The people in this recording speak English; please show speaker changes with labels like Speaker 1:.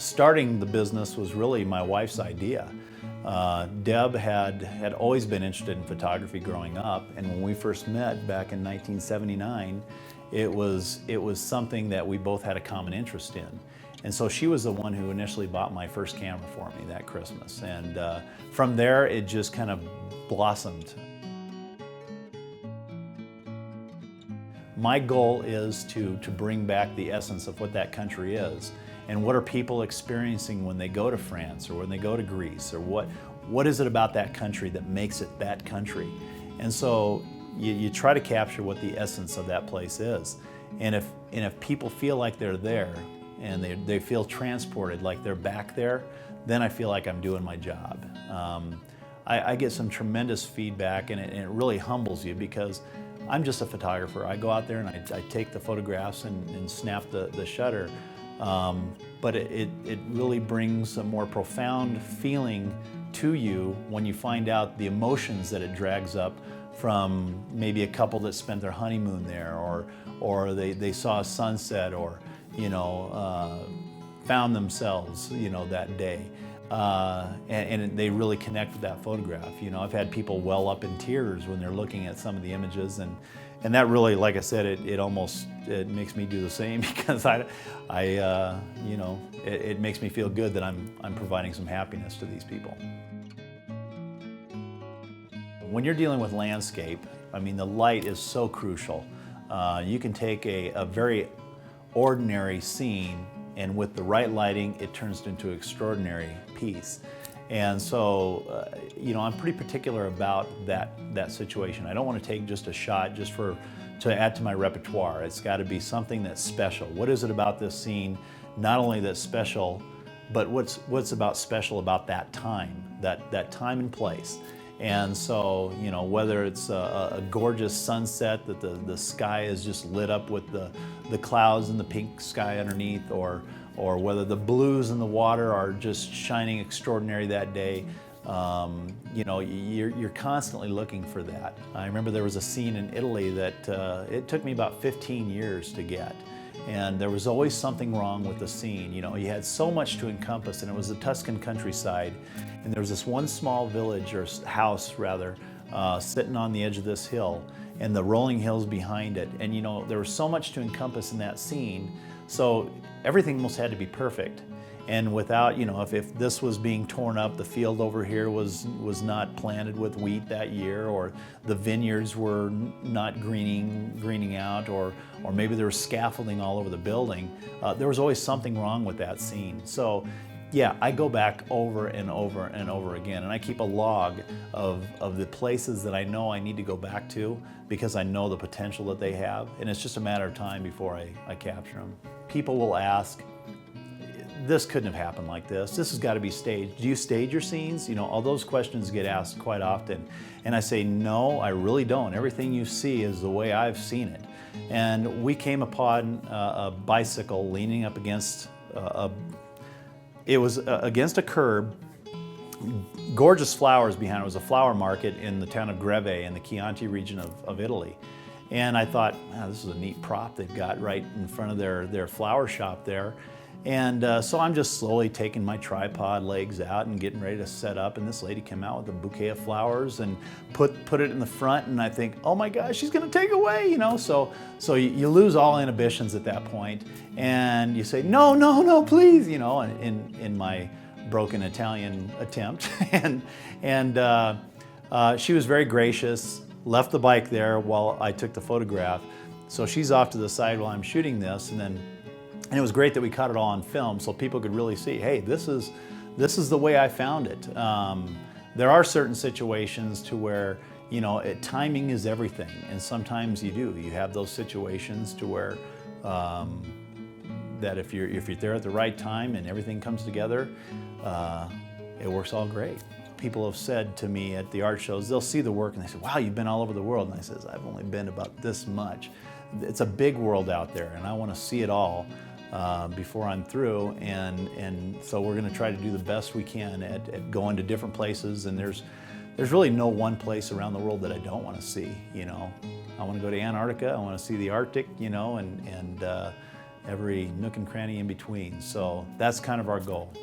Speaker 1: starting the business was really my wife's idea. Deb had always been interested in photography growing up, and when we first met back in 1979, it was something that we both had a common interest in. And so she was the one who initially bought my first camera for me that Christmas. And from there, it just kind of blossomed. My goal is to bring back the essence of what that country is. And what are people experiencing when they go to France or when they go to Greece, or what is it about that country that makes it that country? And so you try to capture what the essence of that place is. And if people feel like they're there and they feel transported, like they're back there, then I feel like I'm doing my job. I get some tremendous feedback, and it really humbles you, because I'm just a photographer. I go out there and I take the photographs and snap the shutter. But it really brings a more profound feeling to you when you find out the emotions that it drags up from maybe a couple that spent their honeymoon there, or they saw a sunset, or found themselves that day, and they really connect with that photograph. I've had people well up in tears when they're looking at some of the images, and that really, like I said, it makes me do the same, because it makes me feel good that I'm providing some happiness to these people. When you're dealing with landscape, I mean, the light is so crucial. You can take a very ordinary scene, and with the right lighting, it turns into an extraordinary piece. And so, I'm pretty particular about that situation. I don't want to take just a shot just to add to my repertoire. It's got to be something that's special. What is it about this scene, not only that's special, but what's special about that time, that time and place. And so, whether it's a gorgeous sunset that the sky is just lit up with the clouds and the pink sky underneath, or whether the blues in the water are just shining extraordinary that day, you're constantly looking for that. I remember there was a scene in Italy that it took me about 15 years to get. And there was always something wrong with the scene. You had so much to encompass, and it was the Tuscan countryside. And there was this one small village, or house rather, sitting on the edge of this hill, and the rolling hills behind it. And there was so much to encompass in that scene, so everything almost had to be perfect. And without, if this was being torn up, the field over here was not planted with wheat that year, or the vineyards were not greening out, or maybe there was scaffolding all over the building, there was always something wrong with that scene. So yeah, I go back over and over and over again, and I keep a log of the places that I know I need to go back to, because I know the potential that they have, and it's just a matter of time before I capture them. People will ask, this couldn't have happened like this. This has got to be staged. Do you stage your scenes? All those questions get asked quite often. And I say, no, I really don't. Everything you see is the way I've seen it. And we came upon a bicycle leaning up against against a curb, gorgeous flowers behind it. It was a flower market in the town of Greve in the Chianti region of Italy. And I thought, wow, this is a neat prop they've got right in front of their flower shop there. And so I'm just slowly taking my tripod legs out and getting ready to set up, and this lady came out with a bouquet of flowers and put it in the front, and I think, oh my gosh, she's gonna take away, So you lose all inhibitions at that point, and you say, no, please, in my broken Italian attempt. and she was very gracious, left the bike there while I took the photograph. So she's off to the side while I'm shooting this, and it was great that we caught it all on film so people could really see, hey, this is the way I found it. There are certain situations to where, timing is everything, and sometimes you have those situations to where that if you're there at the right time and everything comes together, it works all great. People have said to me at the art shows, they'll see the work and they say, wow, you've been all over the world. And I says, I've only been about this much. It's a big world out there, and I want to see it all before I'm through, and so we're going to try to do the best we can at going to different places. And there's really no one place around the world that I don't want to see. I want to go to Antarctica, I want to see the Arctic, and every nook and cranny in between. So that's kind of our goal.